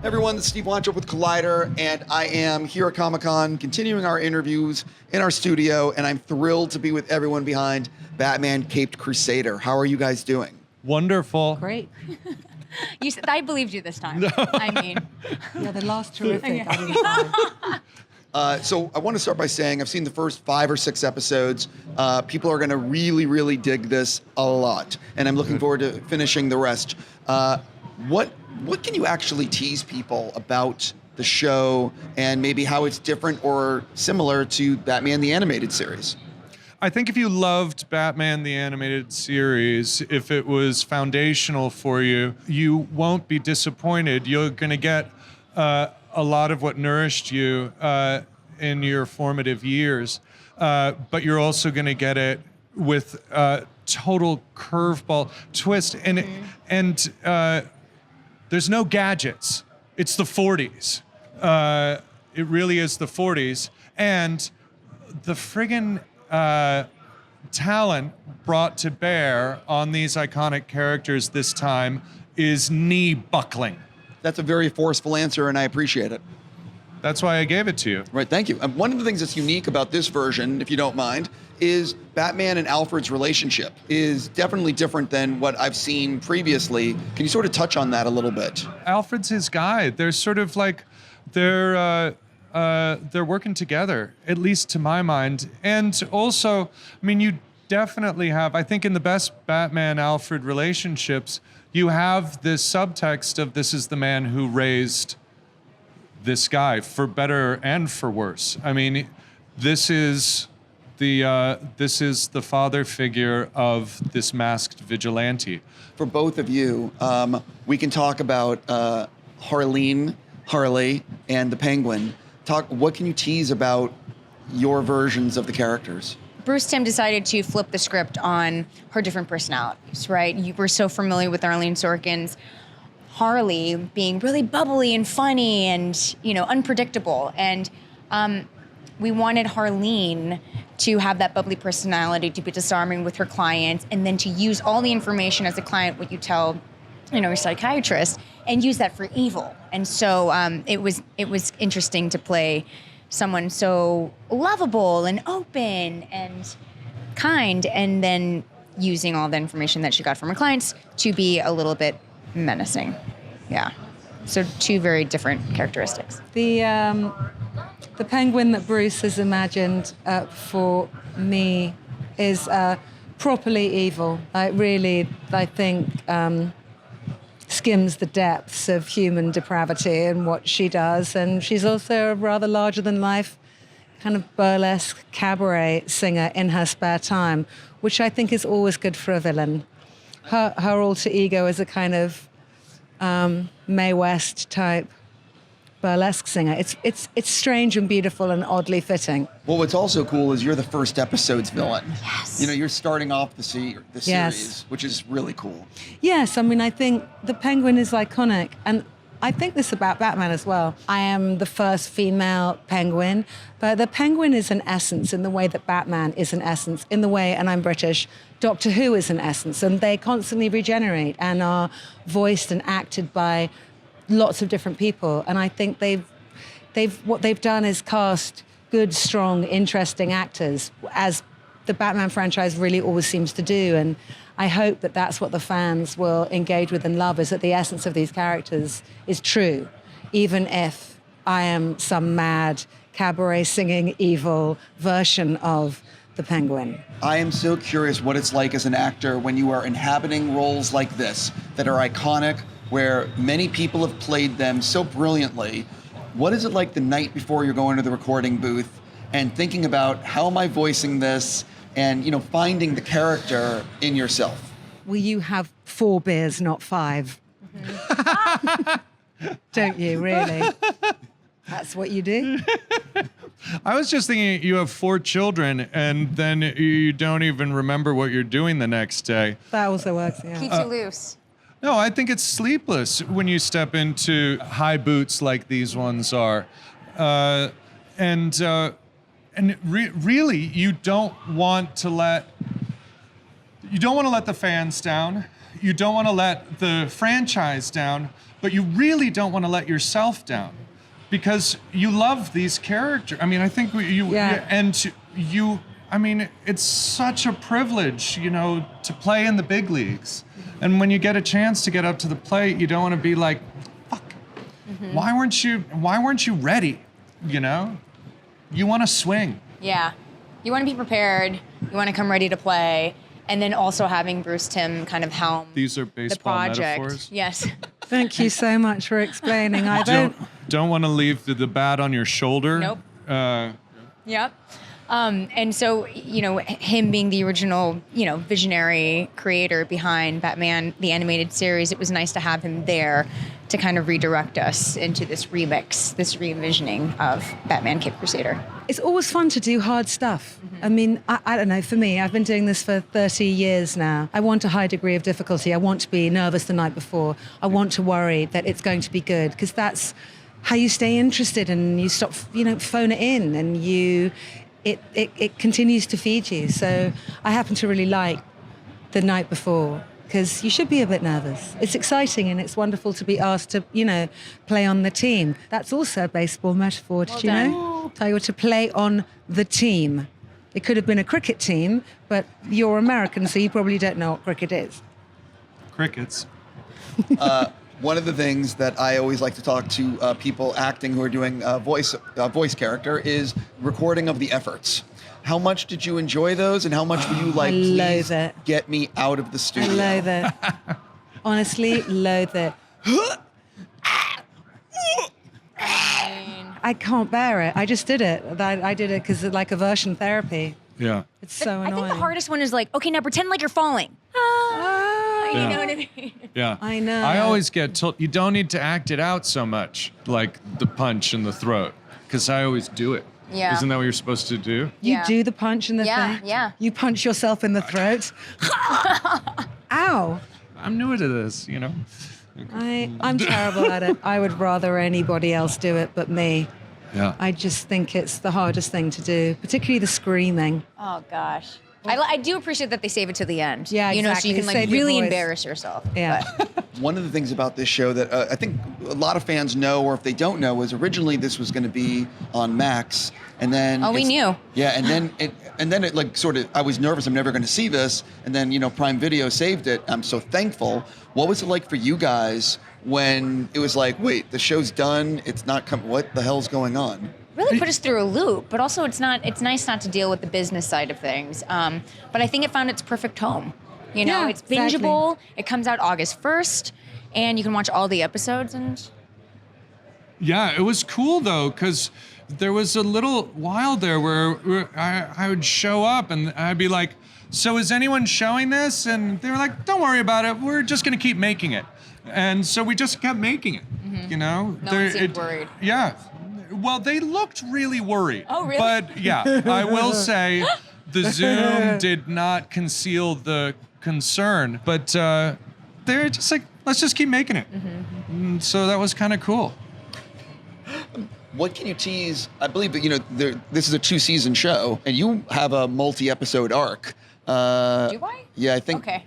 Everyone, this is Steve Weintraub with Collider, and I am here at Comic-Con continuing our interviews in our studio, and I'm thrilled to be with everyone behind Batman Caped Crusader. How are you guys doing? Wonderful. Great. I believed you this time. I mean. Yeah, the last terrific. I didn't find. So I want to start by saying I've seen the first 5 or 6 episodes. People are going to really dig this a lot, and I'm looking forward to finishing the rest. What can you actually tease people about the show and maybe how it's different or similar to Batman the Animated Series? I think if you loved Batman the Animated Series, if it was foundational for you, you won't be disappointed. You're going to get a lot of what nourished you in your formative years, but you're also going to get it with total curveball twist. And there's no gadgets. It's the 40s. It really is the 40s. And the friggin' talent brought to bear on these iconic characters this time is knee-buckling. That's a very forceful answer, and I appreciate it. That's why I gave it to you. Right, thank you. One of the things that's unique about this version, if you don't mind, is Batman and Alfred's relationship is definitely different than what I've seen previously. Can you sort of touch on that a little bit? Alfred's his guy. They're sort of like, they're working together, at least to my mind. And also, I mean, you definitely have, I think in the best Batman-Alfred relationships, you have this subtext of this is the man who raised this guy, for better and for worse. I mean, this is the father figure of this masked vigilante. For both of you, we can talk about Harley, and the Penguin. What can you tease about your versions of the characters? Bruce Timm decided to flip the script on her different personalities, right? You were so familiar with Arlene Sorkin's Harley being really bubbly and funny and, unpredictable. And we wanted Harleen to have that bubbly personality, to be disarming with her clients, and then to use all the information as a client, what you tell, your psychiatrist, and use that for evil. And so it was interesting to play someone so lovable and open and kind, and then using all the information that she got from her clients to be a little bit menacing. Yeah. So 2 very different characteristics. The Penguin that Bruce has imagined for me is properly evil. Really, I think, skims the depths of human depravity and what she does. And she's also a rather larger-than-life kind of burlesque cabaret singer in her spare time, which I think is always good for a villain. Her alter ego is a kind of Mae West type burlesque singer. It's strange and beautiful and oddly fitting. Well, what's also cool is you're the first episode's villain. Yes. You're starting off the series, Yes. which is really cool. Yes, I mean, I think the Penguin is iconic, and I think this about Batman as well. I am the first female Penguin, but the Penguin is an essence in the way that Batman is an essence, in the way, and I'm British, Doctor Who is an essence, and they constantly regenerate and are voiced and acted by lots of different people. And I think what they've done is cast good, strong, interesting actors, as the Batman franchise really always seems to do. And I hope that that's what the fans will engage with and love, is that the essence of these characters is true, even if I am some mad cabaret singing evil version of the Penguin. I am so curious what it's like as an actor when you are inhabiting roles like this that are iconic, where many people have played them so brilliantly. What is it like the night before you're going to the recording booth and thinking about how am I voicing this and finding the character in yourself? Well, you have 4 beers, not 5. Mm-hmm. Don't you, really? That's what you do? I was just thinking you have 4 children and then you don't even remember what you're doing the next day. That also works, yeah. Keeps you loose. No, I think it's sleepless when you step into high boots like these ones are. Really, you don't want to let you don't want to let the fans down. You don't want to let the franchise down, but you really don't want to let yourself down because you love these characters. I mean, I think I mean, it's such a privilege, to play in the big leagues. And when you get a chance to get up to the plate, you don't want to be like, fuck, why weren't you ready? You want to swing. Yeah. You want to be prepared. You want to come ready to play. And then also having Bruce Timm kind of helm These are the baseball project. metaphors. Yes. Thank you so much for explaining. I Don't want to leave the bat on your shoulder. Nope. Yep. And so, him being the original, visionary creator behind Batman, the animated series, it was nice to have him there to kind of redirect us into this remix, this re-envisioning of Batman Caped Crusader. It's always fun to do hard stuff. I mean, I don't know, for me, I've been doing this for 30 years now. I want a high degree of difficulty. I want to be nervous the night before. I want to worry that it's going to be good, because that's how you stay interested and you stop, phone it in, and it continues to feed you. So I happen to really like the night before, because you should be a bit nervous. It's exciting and it's wonderful to be asked to, play on the team. That's also a baseball metaphor, did you know? Tell you to play on the team. It could have been a cricket team, but you're American, so you probably don't know what cricket is. Crickets. One of the things that I always like to talk to people acting who are doing voice character is recording of the efforts. How much did you enjoy those, and how much were you like, please get me out of the studio? I loathe it. Honestly, loathe it. I can't bear it. I just did it. I did it because it's like aversion therapy. Yeah. It's so annoying. I think the hardest one is like, okay, now pretend like you're falling. You know what I mean? Yeah. I know. I always get told you don't need to act it out so much, like the punch in the throat, because I always do it. Yeah. Isn't that what you're supposed to do? You Yeah. do the punch in the thing? Yeah. You punch yourself in the throat? Ow. I'm new to this, I'm terrible at it. I would rather anybody else do it but me. Yeah. I just think it's the hardest thing to do, particularly the screaming. Oh, gosh. I do appreciate that they save it to the end. Yeah, So you exactly. can Save your really voice. embarrass yourself. Yeah. But One of the things about this show that I think a lot of fans know, or if they don't know, is originally this was going to be on Max, and then we knew. Yeah, and then it like sort of, I was nervous. I'm never going to see this, and then Prime Video saved it. I'm so thankful. What was it like for you guys when it was like, wait, the show's done? It's not coming. What the hell's going on? really put us through a loop, but also it's nice not to deal with the business side of things. But I think it found its perfect home. Yeah, It's bingeable. exactly. It comes out August 1st, and you can watch all the episodes. And Yeah, it was cool though, because there was a little while there where I would show up and I'd be like, so is anyone showing this? And they were like, don't worry about it. We're just going to keep making it. And so we just kept making it, No one seemed worried. Yeah. Well, they looked really worried. Oh, really? But yeah, I will say the Zoom did not conceal the concern, but they're just like, let's just keep making it. And so that was kind of cool. What can you tease? I believe that this is a 2-season show, and you have a multi-episode arc. Do I? Yeah, I think. Okay.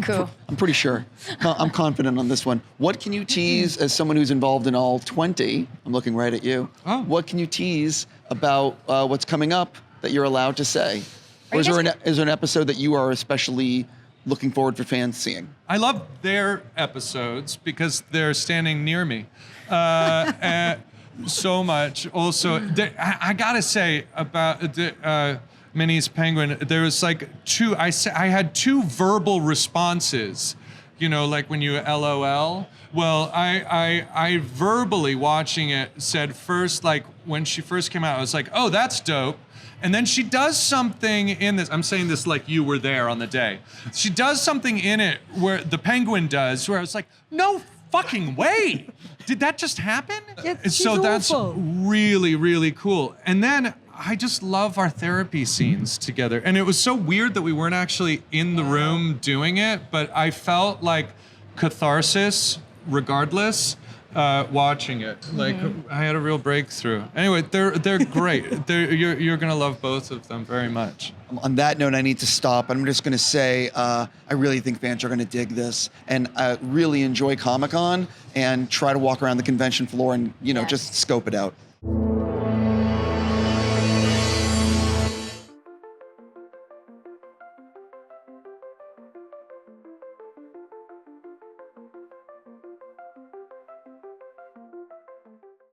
Cool. I'm pretty sure. I'm confident on this one. What can you tease as someone who's involved in all 20? I'm looking right at you. Oh. What can you tease about what's coming up that you're allowed to say? Are Or you is there an episode that you are especially looking forward for fans seeing? I love their episodes because they're standing near me so much. Also, I gotta say about Minnie's Penguin, there was like I had two verbal responses, like when you LOL. Well, I verbally watching it said first, like when she first came out, I was like, oh, that's dope. And then she does something in this, I'm saying this like you were there on the day. She does something in it where the Penguin does, where I was like, no fucking way. Did that just happen? Yeah, And so she's that's awful. really, really cool. And then I just love our therapy scenes together. And it was so weird that we weren't actually in the room doing it, but I felt like catharsis regardless. watching it. Like I had a real breakthrough. Anyway, they're great. You're gonna love both of them very much. On that note, I need to stop. I'm just going to say I really think fans are going to dig this, and really enjoy Comic-Con and try to walk around the convention floor and just scope it out.